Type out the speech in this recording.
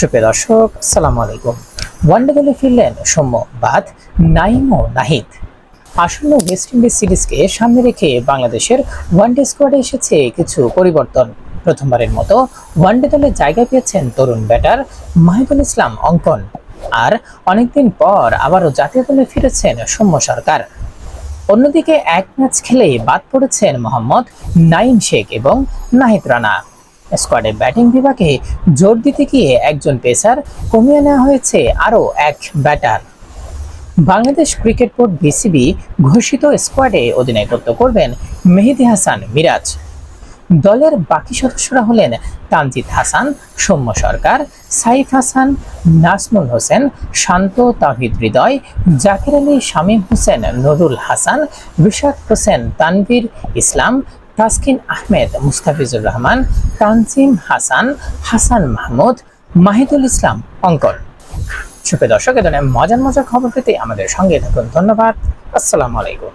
সুপ্রিয় দর্শক, আসসালামু আলাইকুম। ওয়ানডে দলে ফিরলেন সৌম্য, বাদ নাইম ও নাহিদ। আসন্ন ওয়েস্ট ইন্ডিজ সিরিজকে সামনে রেখে বাংলাদেশের ওয়ানডে স্কোয়াডে এসেছে কিছু পরিবর্তন। প্রথমবারের মতো ওয়ানডে দলে জায়গা পেয়েছেন তরুণ ব্যাটার মাহিদুল ইসলাম অঙ্কন। আর অনেকদিন পর আবারও জাতীয় দলে ফিরেছেন সৌম্য সরকার। অন্যদিকে এক ম্যাচ খেলেই বাদ পড়েছেন মোহাম্মদ নাইম শেখ এবং নাহিদ রানা। স্কোয়াডে ব্যাটিং বিভাগে জোর দিতে গিয়ে একজন পেসার কমিয়ে নেওয়া হয়েছে আরও এক batter. Bangladesh cricket board BCB ঘোষিত স্কোয়াডে অধিনায়কত্ব করবেন মেহেদী হাসান মিরাজ। দলের বাকি সদস্যরা হলেন তানজিদ হাসান, সৌম্য সরকার, সাইফ হাসান, নাজমুল হোসেন, শান্ত, তাওহিদ হৃদয়, জাকির আলী, শামীম হোসেন, নুরুল হাসান, রিশাদ হোসেন, তানভীর ইসলাম, তাসকিন আহমেদ, মুস্তাফিজুর রহমান, তানজিম হাসান, হাসান মাহমুদ, মাহিদুল ইসলাম অঙ্কন। সুপ্রিয় দর্শক, এ ধরনের মজার খবর পেতে আমাদের সঙ্গে থাকুন। ধন্যবাদ। আসসালামু আলাইকুম।